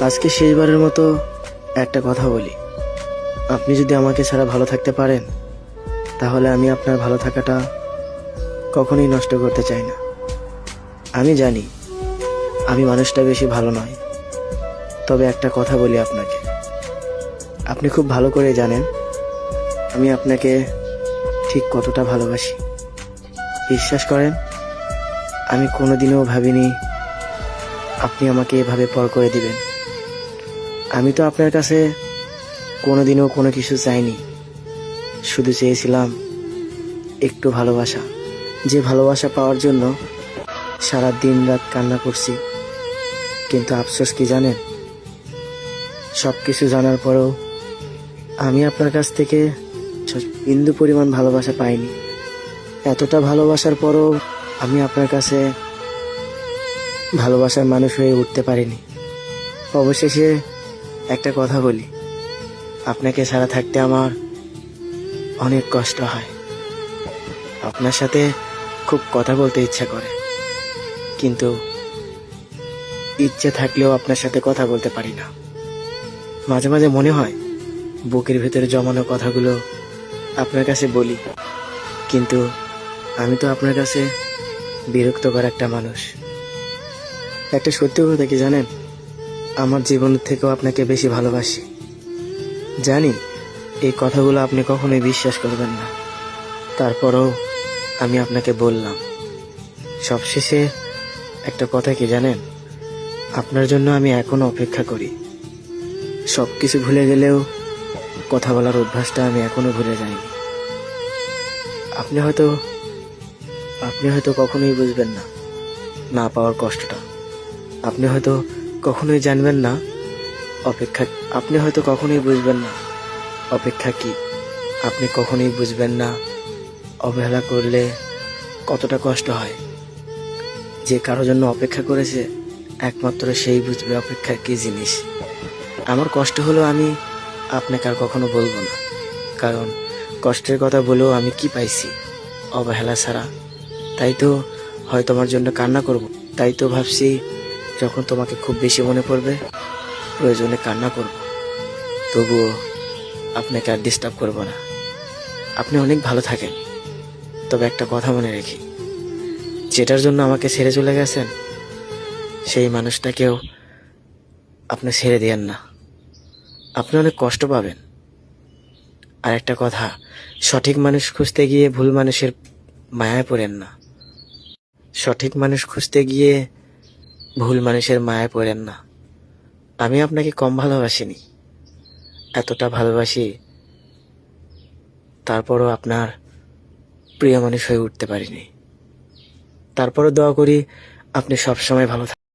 আজকে শেষবারের মতো একটা কথা বলি, আপনি যদি আমাকে ছাড়া ভালো থাকতে পারেন তাহলে আমি আপনার ভালো থাকাটা কখনোই নষ্ট করতে চাই না। আমি জানি আমি মানুষটা বেশি ভালো নয়, তবে একটা কথা বলি আপনাকে, আপনি খুব ভালো করে জানেন আমি আপনাকে ঠিক কতটা ভালোবাসি। বিশ্বাস করেন, আমি কোনোদিনও ভাবিনি আপনি আমাকে এভাবে পর করে দিবেন। আমি তো আপনার কাছে কোনোদিনও কোনো কিছু চাইনি, শুধু চেয়েছিলাম একটু ভালোবাসা। যে ভালোবাসা পাওয়ার জন্য সারা দিন রাত কান্না করছি। কিন্তু আফসোস কি জানেন, সব কিছু জানার পরেও আমি আপনার কাছ থেকে বিন্দু পরিমাণ ভালোবাসা পাইনি। এতটা ভালোবাসার পরও আমি আপনার কাছে ভালোবাসার মানুষ হয়ে উঠতে পারিনি। অবশেষে একটা কথা বলি, আপনাকে ছাড়া থাকতে আমার অনেক কষ্ট হয়। আপনার সাথে খুব কথা বলতে ইচ্ছা করে, কিন্তু ইচ্ছে থাকলেও আপনার সাথে কথা বলতে পারি না। মাঝে মাঝে মনে হয় বুকের ভেতরে জমানো কথাগুলো আপনার কাছে বলি, কিন্তু আমি তো আপনার কাছে বিরক্তকর একটা মানুষ। একটা সত্যি কথা কি জানেন, আমার জীবনের থেকেও আপনাকে বেশি ভালোবাসি। জানি এই কথাগুলো আপনি কখনোই বিশ্বাস করবেন না, তারপরও আমি আপনাকে বললাম। সবশেষে একটা কথা কি জানেন, আপনার জন্য আমি এখনো অপেক্ষা করি। সব কিছু ভুলে গেলেও কথা বলার অভ্যাসটা আমি এখনো ভুলে যাইনি। আপনি হয়তো কখনোই বুঝবেন না না পাওয়ার কষ্টটা। আপনি হয়তো কখনোই জানবেন না অপেক্ষা। আপনি হয়তো কখনোই বুঝবেন না অপেক্ষা কি। আপনি কখনোই বুঝবেন না অবহেলা করলে কতটা কষ্ট হয়। যে কারোর জন্য অপেক্ষা করেছে একমাত্র সেই বুঝবে অপেক্ষা কি জিনিস। আমার কষ্ট হলেও আমি আপনাকে আর কখনো বলবো না, কারণ কষ্টের কথা বলেও আমি কি পাইছি অবহেলা ছাড়া। তাই তো হয় তোমার জন্য কান্না করব, তাই তো ভাবছি যখন তোমাকে খুব বেশি মনে পড়বে প্রয়োজনে কান্না করব, তবুও আপনাকে আর ডিস্টার্ব করব না। আপনি অনেক ভালো থাকেন, তবে একটা কথা মনে রেখি, যেটার জন্য আমাকে ছেড়ে চলে গেছেন সেই মানুষটাকেও আপনি ছেড়ে দিয়েন না। আপনি অনেক কষ্ট পাবেন। আর একটা কথা, সঠিক মানুষ খুঁজতে গিয়ে ভুল মানুষের মায়ায় পড়েন না। সঠিক মানুষ খুঁজতে গিয়ে ভুল মানুষের মায়ায় পড়েন না। আমি আপনাকে কম ভালোবাসিনি, এতটা ভালোবাসি, তারপরও আপনার প্রিয় মানুষ হয়ে উঠতে পারিনি। তারপরও দোয়া করি আপনি সবসময় ভালো থাকবেন।